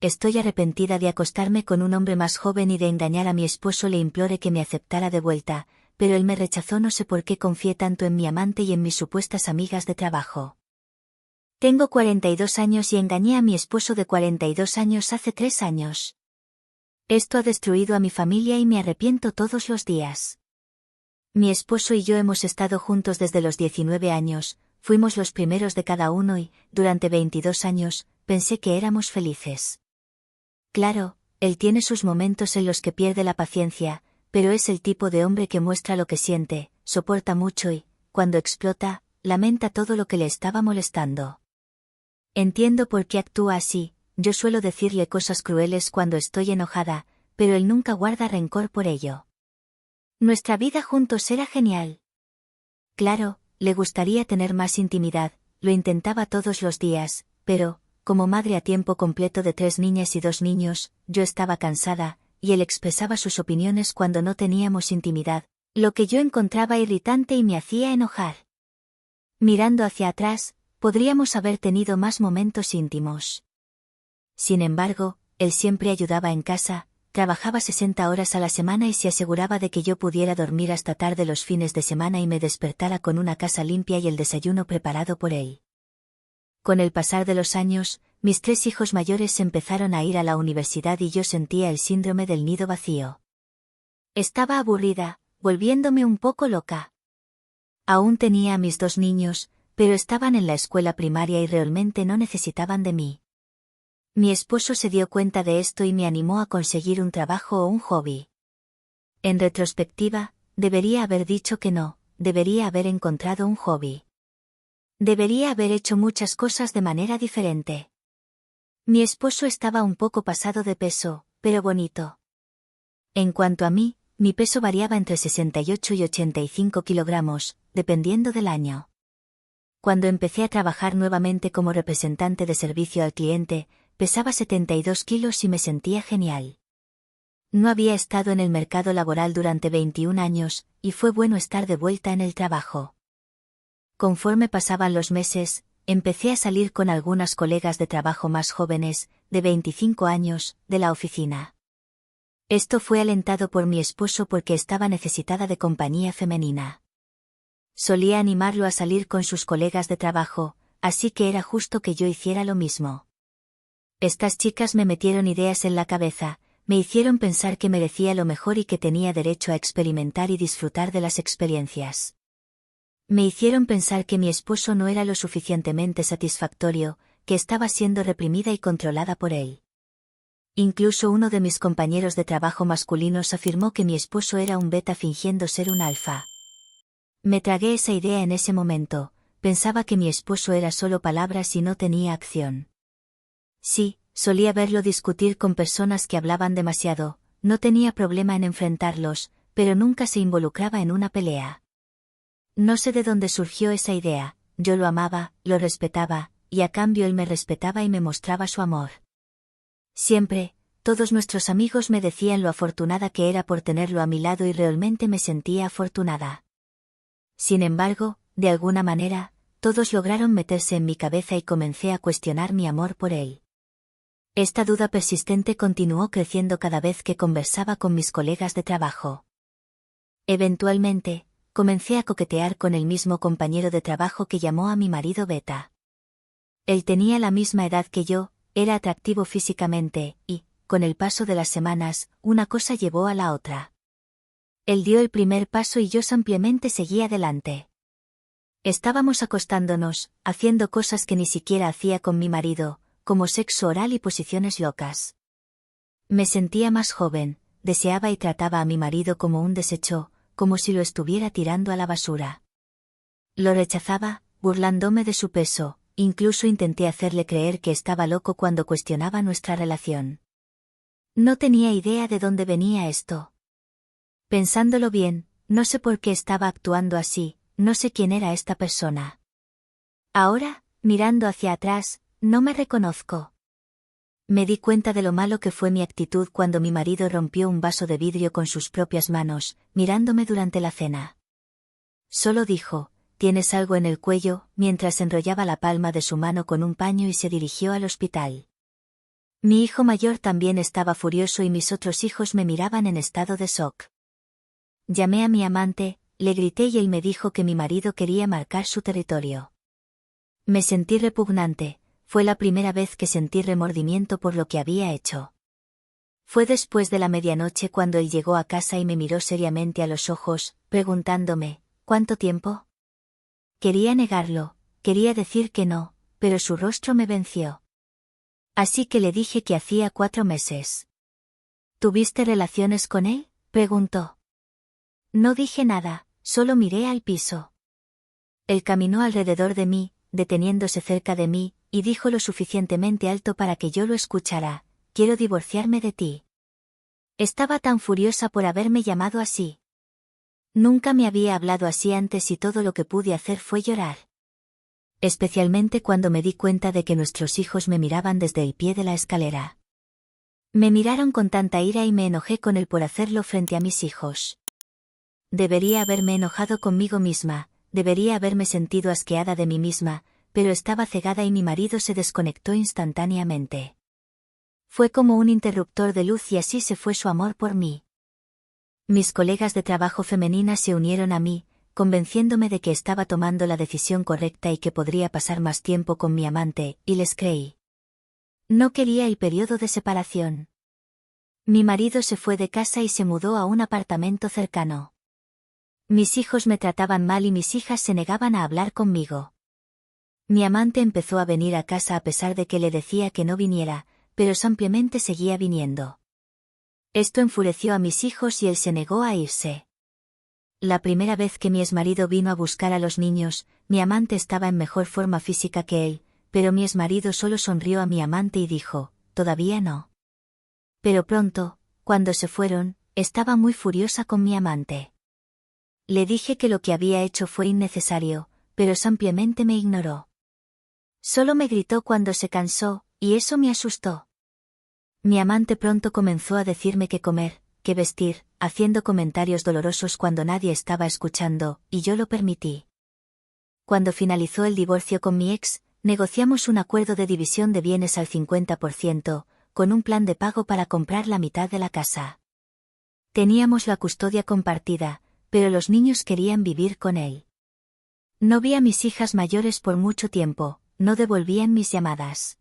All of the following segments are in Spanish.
estoy arrepentida de acostarme con un hombre más joven y de engañar a mi esposo. Le imploré que me aceptara de vuelta, pero él me rechazó. No sé por qué confié tanto en mi amante y en mis supuestas amigas de trabajo. Tengo 42 años y engañé a mi esposo de 42 años hace 3 años. Esto ha destruido a mi familia y me arrepiento todos los días. Mi esposo y yo hemos estado juntos desde los 19 años, fuimos los primeros de cada uno y, durante 22 años, pensé que éramos felices. Claro, él tiene sus momentos en los que pierde la paciencia, pero es el tipo de hombre que muestra lo que siente, soporta mucho y, cuando explota, lamenta todo lo que le estaba molestando. Entiendo por qué actúa así. Yo suelo decirle cosas crueles cuando estoy enojada, pero él nunca guarda rencor por ello. Nuestra vida juntos era genial. Claro, le gustaría tener más intimidad, lo intentaba todos los días, pero, como madre a tiempo completo de 3 niñas y 2 niños, yo estaba cansada, y él expresaba sus opiniones cuando no teníamos intimidad, lo que yo encontraba irritante y me hacía enojar. Mirando hacia atrás, podríamos haber tenido más momentos íntimos. Sin embargo, él siempre ayudaba en casa, trabajaba 60 horas a la semana y se aseguraba de que yo pudiera dormir hasta tarde los fines de semana y me despertara con una casa limpia y el desayuno preparado por él. Con el pasar de los años, mis 3 hijos mayores empezaron a ir a la universidad y yo sentía el síndrome del nido vacío. Estaba aburrida, volviéndome un poco loca. Aún tenía a mis 2 niños, pero estaban en la escuela primaria y realmente no necesitaban de mí. Mi esposo se dio cuenta de esto y me animó a conseguir un trabajo o un hobby. En retrospectiva, debería haber dicho que no, debería haber encontrado un hobby. Debería haber hecho muchas cosas de manera diferente. Mi esposo estaba un poco pasado de peso, pero bonito. En cuanto a mí, mi peso variaba entre 68 y 85 kilogramos, dependiendo del año. Cuando empecé a trabajar nuevamente como representante de servicio al cliente, pesaba 72 kilos y me sentía genial. No había estado en el mercado laboral durante 21 años, y fue bueno estar de vuelta en el trabajo. Conforme pasaban los meses, empecé a salir con algunas colegas de trabajo más jóvenes, de 25 años, de la oficina. Esto fue alentado por mi esposo porque estaba necesitada de compañía femenina. Solía animarlo a salir con sus colegas de trabajo, así que era justo que yo hiciera lo mismo. Estas chicas me metieron ideas en la cabeza, me hicieron pensar que merecía lo mejor y que tenía derecho a experimentar y disfrutar de las experiencias. Me hicieron pensar que mi esposo no era lo suficientemente satisfactorio, que estaba siendo reprimida y controlada por él. Incluso uno de mis compañeros de trabajo masculinos afirmó que mi esposo era un beta fingiendo ser un alfa. Me tragué esa idea en ese momento, pensaba que mi esposo era solo palabras y no tenía acción. Sí, solía verlo discutir con personas que hablaban demasiado, no tenía problema en enfrentarlos, pero nunca se involucraba en una pelea. No sé de dónde surgió esa idea, yo lo amaba, lo respetaba, y a cambio él me respetaba y me mostraba su amor. Siempre, todos nuestros amigos me decían lo afortunada que era por tenerlo a mi lado y realmente me sentía afortunada. Sin embargo, de alguna manera, todos lograron meterse en mi cabeza y comencé a cuestionar mi amor por él. Esta duda persistente continuó creciendo cada vez que conversaba con mis colegas de trabajo. Eventualmente, comencé a coquetear con el mismo compañero de trabajo que llamó a mi marido Beta. Él tenía la misma edad que yo, era atractivo físicamente, y, con el paso de las semanas, una cosa llevó a la otra. Él dio el primer paso y yo simplemente seguí adelante. Estábamos acostándonos, haciendo cosas que ni siquiera hacía con mi marido, como sexo oral y posiciones locas. Me sentía más joven, deseaba y trataba a mi marido como un desecho, como si lo estuviera tirando a la basura. Lo rechazaba, burlándome de su peso, incluso intenté hacerle creer que estaba loco cuando cuestionaba nuestra relación. No tenía idea de dónde venía esto. Pensándolo bien, no sé por qué estaba actuando así, no sé quién era esta persona. Ahora, mirando hacia atrás, no me reconozco. Me di cuenta de lo malo que fue mi actitud cuando mi marido rompió un vaso de vidrio con sus propias manos, mirándome durante la cena. Solo dijo, «¿Tienes algo en el cuello?», mientras enrollaba la palma de su mano con un paño y se dirigió al hospital. Mi hijo mayor también estaba furioso y mis otros hijos me miraban en estado de shock. Llamé a mi amante, le grité y él me dijo que mi marido quería marcar su territorio. Me sentí repugnante, fue la primera vez que sentí remordimiento por lo que había hecho. Fue después de la medianoche cuando él llegó a casa y me miró seriamente a los ojos, preguntándome, ¿cuánto tiempo? Quería negarlo, quería decir que no, pero su rostro me venció. Así que le dije que hacía 4 meses. ¿Tuviste relaciones con él?, preguntó. No dije nada, solo miré al piso. Él caminó alrededor de mí, deteniéndose cerca de mí, y dijo lo suficientemente alto para que yo lo escuchara, quiero divorciarme de ti. Estaba tan furiosa por haberme llamado así. Nunca me había hablado así antes y todo lo que pude hacer fue llorar. Especialmente cuando me di cuenta de que nuestros hijos me miraban desde el pie de la escalera. Me miraron con tanta ira y me enojé con él por hacerlo frente a mis hijos. Debería haberme enojado conmigo misma, debería haberme sentido asqueada de mí misma, pero estaba cegada y mi marido se desconectó instantáneamente. Fue como un interruptor de luz y así se fue su amor por mí. Mis colegas de trabajo femeninas se unieron a mí, convenciéndome de que estaba tomando la decisión correcta y que podría pasar más tiempo con mi amante, y les creí. No quería el periodo de separación. Mi marido se fue de casa y se mudó a un apartamento cercano. Mis hijos me trataban mal y mis hijas se negaban a hablar conmigo. Mi amante empezó a venir a casa a pesar de que le decía que no viniera, pero simplemente seguía viniendo. Esto enfureció a mis hijos y él se negó a irse. La primera vez que mi exmarido vino a buscar a los niños, mi amante estaba en mejor forma física que él, pero mi exmarido solo sonrió a mi amante y dijo, todavía no. Pero pronto, cuando se fueron, estaba muy furiosa con mi amante. Le dije que lo que había hecho fue innecesario, pero simplemente me ignoró. Solo me gritó cuando se cansó, y eso me asustó. Mi amante pronto comenzó a decirme qué comer, qué vestir, haciendo comentarios dolorosos cuando nadie estaba escuchando, y yo lo permití. Cuando finalizó el divorcio con mi ex, negociamos un acuerdo de división de bienes al 50%, con un plan de pago para comprar la mitad de la casa. Teníamos la custodia compartida, pero los niños querían vivir con él. No vi a mis hijas mayores por mucho tiempo, no devolvían mis llamadas.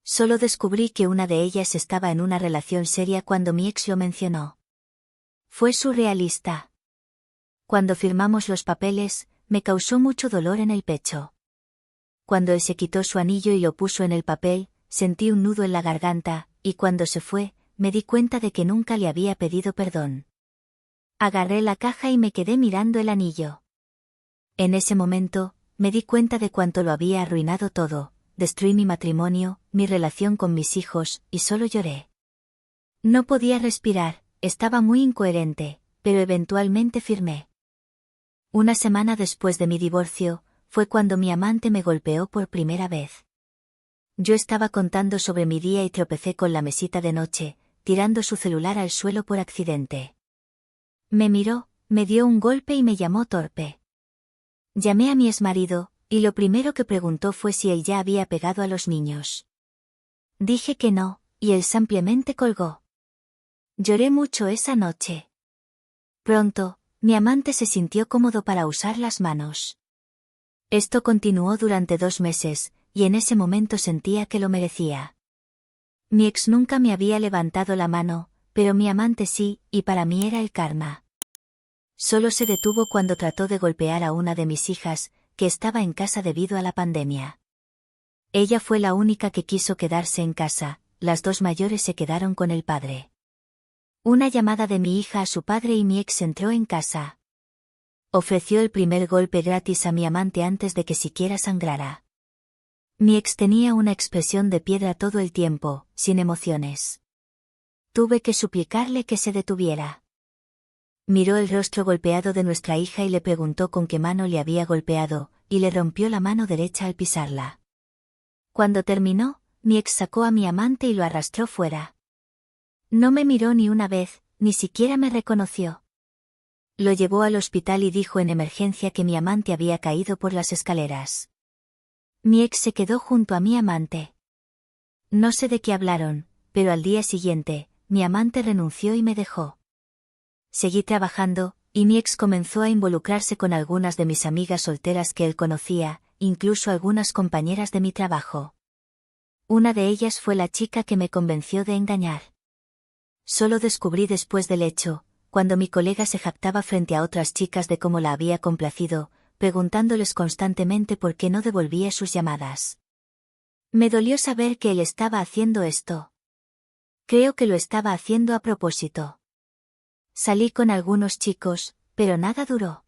Solo descubrí que una de ellas estaba en una relación seria cuando mi ex lo mencionó. Fue surrealista. Cuando firmamos los papeles, me causó mucho dolor en el pecho. Cuando él se quitó su anillo y lo puso en el papel, sentí un nudo en la garganta, y cuando se fue, me di cuenta de que nunca le había pedido perdón. Agarré la caja y me quedé mirando el anillo. En ese momento, me di cuenta de cuánto lo había arruinado todo. Destruí mi matrimonio, mi relación con mis hijos, y solo lloré. No podía respirar, estaba muy incoherente, pero eventualmente firmé. Una semana después de mi divorcio, fue cuando mi amante me golpeó por primera vez. Yo estaba contando sobre mi día y tropecé con la mesita de noche, tirando su celular al suelo por accidente. Me miró, me dio un golpe y me llamó torpe. Llamé a mi exmarido, y lo primero que preguntó fue si él ya había pegado a los niños. Dije que no, y él simplemente colgó. Lloré mucho esa noche. Pronto, mi amante se sintió cómodo para usar las manos. Esto continuó durante 2 meses, y en ese momento sentía que lo merecía. Mi ex nunca me había levantado la mano, pero mi amante sí, y para mí era el karma. Solo se detuvo cuando trató de golpear a una de mis hijas, que estaba en casa debido a la pandemia. Ella fue la única que quiso quedarse en casa, las 2 mayores se quedaron con el padre. Una llamada de mi hija a su padre y mi ex entró en casa. Ofreció el primer golpe gratis a mi amante antes de que siquiera sangrara. Mi ex tenía una expresión de piedra todo el tiempo, sin emociones. Tuve que suplicarle que se detuviera. Miró el rostro golpeado de nuestra hija y le preguntó con qué mano le había golpeado, y le rompió la mano derecha al pisarla. Cuando terminó, mi ex sacó a mi amante y lo arrastró fuera. No me miró ni una vez, ni siquiera me reconoció. Lo llevó al hospital y dijo en emergencia que mi amante había caído por las escaleras. Mi ex se quedó junto a mi amante. No sé de qué hablaron, pero al día siguiente, mi amante renunció y me dejó. Seguí trabajando, y mi ex comenzó a involucrarse con algunas de mis amigas solteras que él conocía, incluso algunas compañeras de mi trabajo. Una de ellas fue la chica que me convenció de engañar. Solo descubrí después del hecho, cuando mi colega se jactaba frente a otras chicas de cómo la había complacido, preguntándoles constantemente por qué no devolvía sus llamadas. Me dolió saber que él estaba haciendo esto. Creo que lo estaba haciendo a propósito. Salí con algunos chicos, pero nada duró.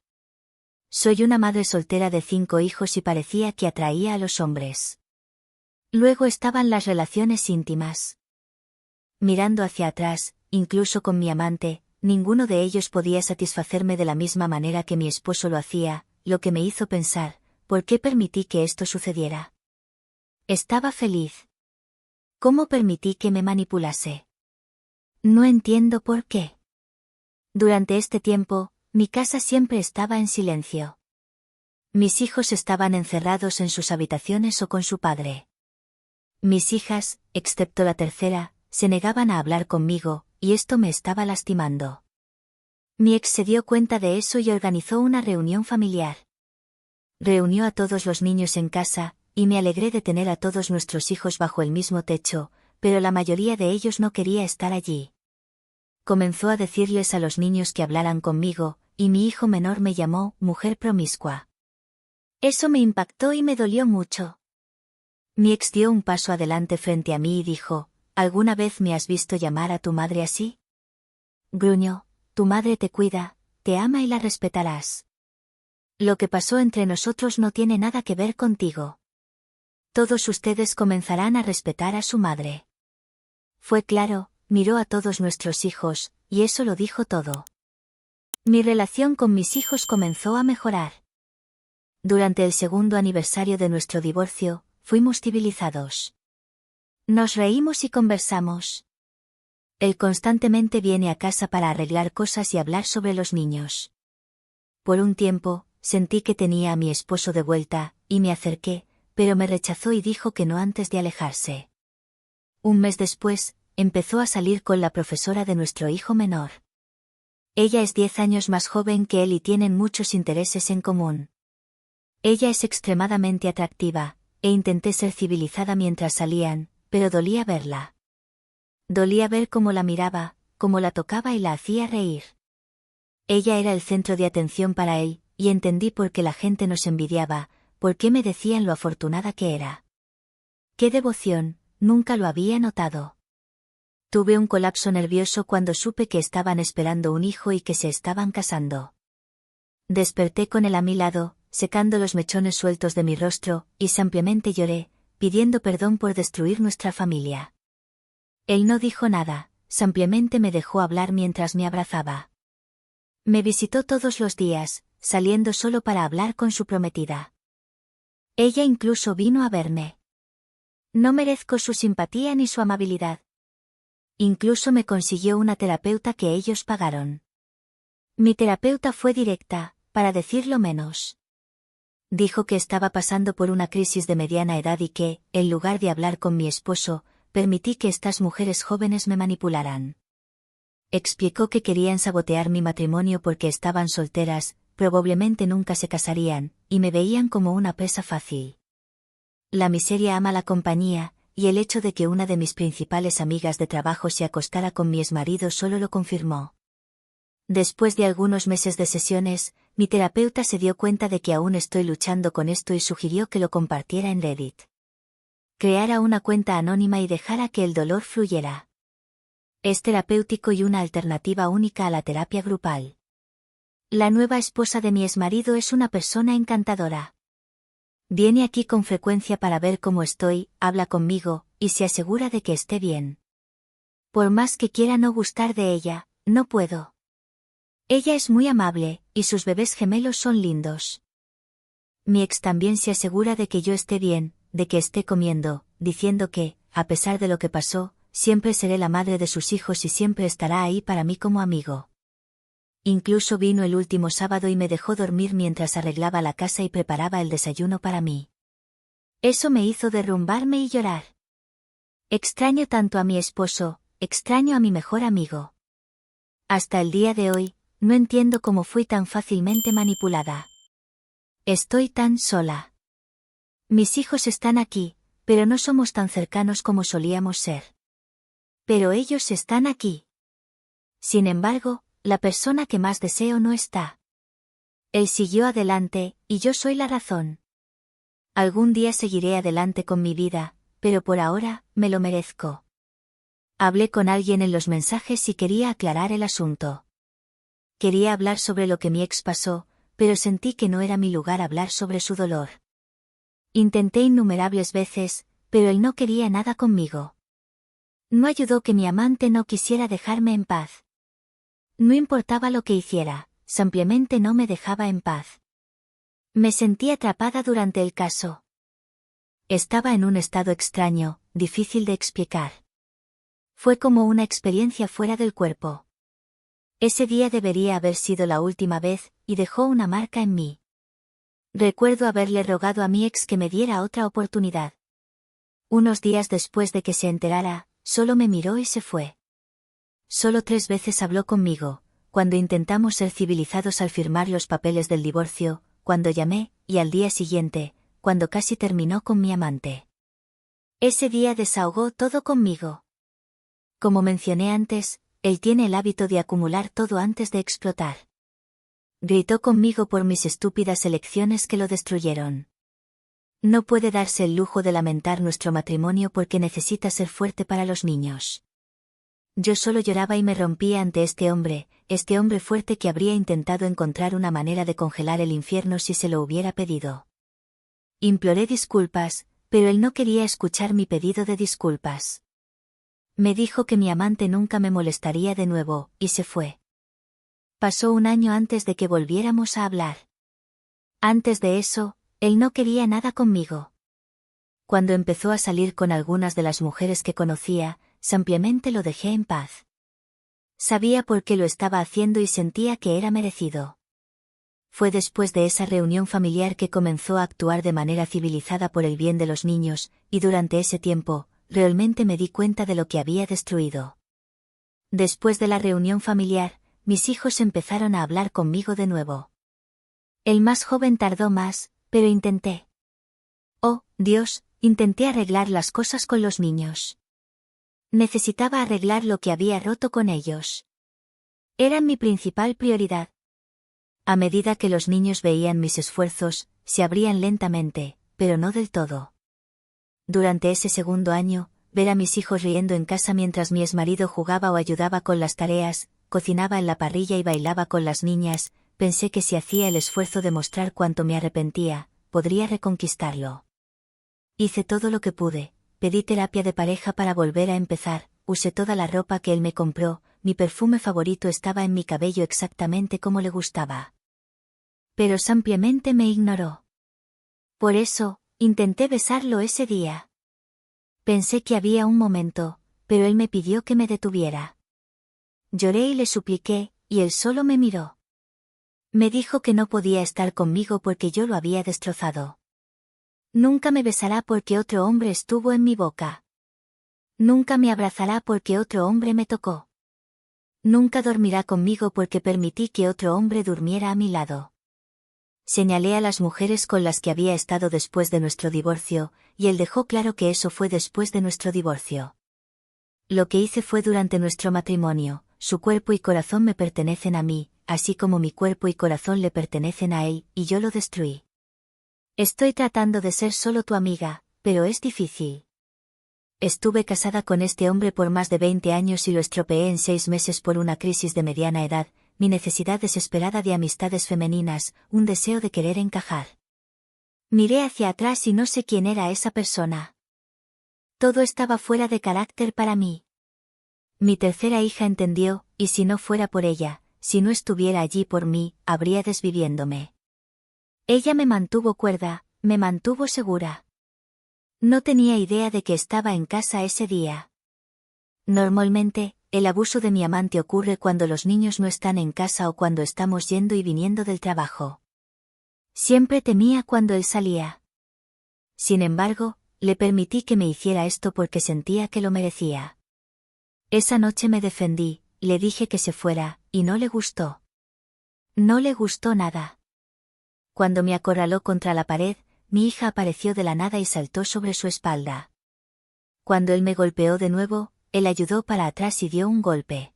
Soy una madre soltera de 5 hijos y parecía que atraía a los hombres. Luego estaban las relaciones íntimas. Mirando hacia atrás, incluso con mi amante, ninguno de ellos podía satisfacerme de la misma manera que mi esposo lo hacía, lo que me hizo pensar, ¿por qué permití que esto sucediera? Estaba feliz. ¿Cómo permití que me manipulase? No entiendo por qué. Durante este tiempo, mi casa siempre estaba en silencio. Mis hijos estaban encerrados en sus habitaciones o con su padre. Mis hijas, excepto la tercera, se negaban a hablar conmigo, y esto me estaba lastimando. Mi ex se dio cuenta de eso y organizó una reunión familiar. Reunió a todos los niños en casa, y me alegré de tener a todos nuestros hijos bajo el mismo techo, pero la mayoría de ellos no quería estar allí. Comenzó a decirles a los niños que hablaran conmigo, y mi hijo menor me llamó mujer promiscua. Eso me impactó y me dolió mucho. Mi ex dio un paso adelante frente a mí y dijo, ¿alguna vez me has visto llamar a tu madre así? Gruñó, tu madre te cuida, te ama y la respetarás. Lo que pasó entre nosotros no tiene nada que ver contigo. Todos ustedes comenzarán a respetar a su madre. Fue claro, miró a todos nuestros hijos, y eso lo dijo todo. Mi relación con mis hijos comenzó a mejorar. Durante el segundo aniversario de nuestro divorcio, fuimos civilizados. Nos reímos y conversamos. Él constantemente viene a casa para arreglar cosas y hablar sobre los niños. Por un tiempo, sentí que tenía a mi esposo de vuelta, y me acerqué, pero me rechazó y dijo que no antes de alejarse. Un mes después, empezó a salir con la profesora de nuestro hijo menor. Ella es 10 años más joven que él y tienen muchos intereses en común. Ella es extremadamente atractiva, e intenté ser civilizada mientras salían, pero dolía verla. Dolía ver cómo la miraba, cómo la tocaba y la hacía reír. Ella era el centro de atención para él, y entendí por qué la gente nos envidiaba, por qué me decían lo afortunada que era. ¡Qué devoción! Nunca lo había notado. Tuve un colapso nervioso cuando supe que estaban esperando un hijo y que se estaban casando. Desperté con él a mi lado, secando los mechones sueltos de mi rostro, y simplemente lloré, pidiendo perdón por destruir nuestra familia. Él no dijo nada, simplemente me dejó hablar mientras me abrazaba. Me visitó todos los días, saliendo solo para hablar con su prometida. Ella incluso vino a verme. No merezco su simpatía ni su amabilidad. Incluso me consiguió una terapeuta que ellos pagaron. Mi terapeuta fue directa, para decirlo menos. Dijo que estaba pasando por una crisis de mediana edad y que, en lugar de hablar con mi esposo, permití que estas mujeres jóvenes me manipularan. Explicó que querían sabotear mi matrimonio porque estaban solteras, probablemente nunca se casarían, y me veían como una presa fácil. La miseria ama la compañía, y el hecho de que una de mis principales amigas de trabajo se acostara con mi exmarido solo lo confirmó. Después de algunos meses de sesiones, mi terapeuta se dio cuenta de que aún estoy luchando con esto y sugirió que lo compartiera en Reddit. Creara una cuenta anónima y dejara que el dolor fluyera. Es terapéutico y una alternativa única a la terapia grupal. La nueva esposa de mi exmarido es una persona encantadora. Viene aquí con frecuencia para ver cómo estoy, habla conmigo, y se asegura de que esté bien. Por más que quiera no gustar de ella, no puedo. Ella es muy amable, y sus bebés gemelos son lindos. Mi ex también se asegura de que yo esté bien, de que esté comiendo, diciendo que, a pesar de lo que pasó, siempre seré la madre de sus hijos y siempre estará ahí para mí como amigo. Incluso vino el último sábado y me dejó dormir mientras arreglaba la casa y preparaba el desayuno para mí. Eso me hizo derrumbarme y llorar. Extraño tanto a mi esposo, extraño a mi mejor amigo. Hasta el día de hoy, no entiendo cómo fui tan fácilmente manipulada. Estoy tan sola. Mis hijos están aquí, pero no somos tan cercanos como solíamos ser. Pero ellos están aquí. Sin embargo, la persona que más deseo no está. Él siguió adelante, y yo soy la razón. Algún día seguiré adelante con mi vida, pero por ahora, me lo merezco. Hablé con alguien en los mensajes y quería aclarar el asunto. Quería hablar sobre lo que mi ex pasó, pero sentí que no era mi lugar hablar sobre su dolor. Intenté innumerables veces, pero él no quería nada conmigo. No ayudó que mi amante no quisiera dejarme en paz. No importaba lo que hiciera, simplemente no me dejaba en paz. Me sentí atrapada durante el caso. Estaba en un estado extraño, difícil de explicar. Fue como una experiencia fuera del cuerpo. Ese día debería haber sido la última vez, y dejó una marca en mí. Recuerdo haberle rogado a mi ex que me diera otra oportunidad. Unos días después de que se enterara, solo me miró y se fue. Solo 3 veces habló conmigo, cuando intentamos ser civilizados al firmar los papeles del divorcio, cuando llamé, y al día siguiente, cuando casi terminó con mi amante. Ese día desahogó todo conmigo. Como mencioné antes, él tiene el hábito de acumular todo antes de explotar. Gritó conmigo por mis estúpidas elecciones que lo destruyeron. No puede darse el lujo de lamentar nuestro matrimonio porque necesita ser fuerte para los niños. Yo solo lloraba y me rompía ante este hombre fuerte que habría intentado encontrar una manera de congelar el infierno si se lo hubiera pedido. Imploré disculpas, pero él no quería escuchar mi pedido de disculpas. Me dijo que mi amante nunca me molestaría de nuevo, y se fue. Pasó un año antes de que volviéramos a hablar. Antes de eso, él no quería nada conmigo. Cuando empezó a salir con algunas de las mujeres que conocía, simplemente lo dejé en paz. Sabía por qué lo estaba haciendo y sentía que era merecido. Fue después de esa reunión familiar que comenzó a actuar de manera civilizada por el bien de los niños, y durante ese tiempo, realmente me di cuenta de lo que había destruido. Después de la reunión familiar, mis hijos empezaron a hablar conmigo de nuevo. El más joven tardó más, pero intenté. Oh, Dios, intenté arreglar las cosas con los niños. Necesitaba arreglar lo que había roto con ellos. Eran mi principal prioridad. A medida que los niños veían mis esfuerzos, se abrían lentamente, pero no del todo. Durante ese segundo año, ver a mis hijos riendo en casa mientras mi exmarido jugaba o ayudaba con las tareas, cocinaba en la parrilla y bailaba con las niñas, pensé que si hacía el esfuerzo de mostrar cuánto me arrepentía, podría reconquistarlo. Hice todo lo que pude, pedí terapia de pareja para volver a empezar, usé toda la ropa que él me compró, mi perfume favorito estaba en mi cabello exactamente como le gustaba. Pero simplemente me ignoró. Por eso, intenté besarlo ese día. Pensé que había un momento, pero él me pidió que me detuviera. Lloré y le supliqué, y él solo me miró. Me dijo que no podía estar conmigo porque yo lo había destrozado. Nunca me besará porque otro hombre estuvo en mi boca. Nunca me abrazará porque otro hombre me tocó. Nunca dormirá conmigo porque permití que otro hombre durmiera a mi lado. Señalé a las mujeres con las que había estado después de nuestro divorcio, y él dejó claro que eso fue después de nuestro divorcio. Lo que hice fue durante nuestro matrimonio, su cuerpo y corazón me pertenecen a mí, así como mi cuerpo y corazón le pertenecen a él, y yo lo destruí. Estoy tratando de ser solo tu amiga, pero es difícil. Estuve casada con este hombre por más de 20 años y lo estropeé en 6 meses por una crisis de mediana edad, mi necesidad desesperada de amistades femeninas, un deseo de querer encajar. Miré hacia atrás y no sé quién era esa persona. Todo estaba fuera de carácter para mí. Mi tercera hija entendió, y si no fuera por ella, si no estuviera allí por mí, habría desviviéndome. Ella me mantuvo cuerda, me mantuvo segura. No tenía idea de que estaba en casa ese día. Normalmente, el abuso de mi amante ocurre cuando los niños no están en casa o cuando estamos yendo y viniendo del trabajo. Siempre temía cuando él salía. Sin embargo, Le permití que me hiciera esto porque sentía que lo merecía. Esa noche me defendí, le dije que se fuera, y no le gustó. No le gustó nada. Cuando me acorraló contra la pared, mi hija apareció de la nada y saltó sobre su espalda. Cuando él me golpeó de nuevo, él ayudó para atrás y dio un golpe.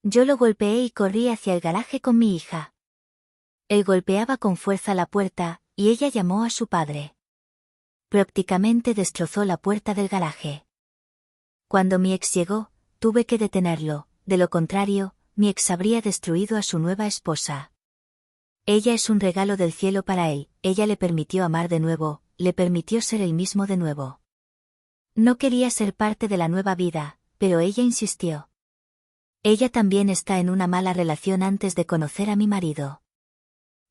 Yo lo golpeé y corrí hacia el garaje con mi hija. Él golpeaba con fuerza la puerta, y ella llamó a su padre. Prácticamente destrozó la puerta del garaje. Cuando mi ex llegó, tuve que detenerlo, de lo contrario, mi ex habría destruido a su nueva esposa. Ella es un regalo del cielo para él, ella le permitió amar de nuevo, le permitió ser el mismo de nuevo. No quería ser parte de la nueva vida, pero ella insistió. Ella también está en una mala relación antes de conocer a mi marido.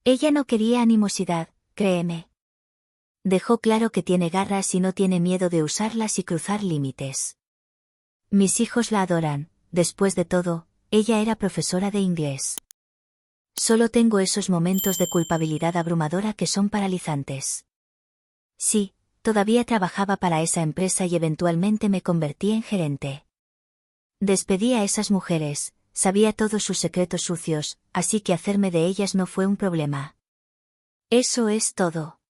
Ella no quería animosidad, créeme. Dejó claro que tiene garras y no tiene miedo de usarlas y cruzar límites. Mis hijos la adoran, después de todo, ella era profesora de inglés. Solo tengo esos momentos de culpabilidad abrumadora que son paralizantes. Sí, todavía trabajaba para esa empresa y eventualmente me convertí en gerente. Despedí a esas mujeres, sabía todos sus secretos sucios, así que hacerme de ellas no fue un problema. Eso es todo.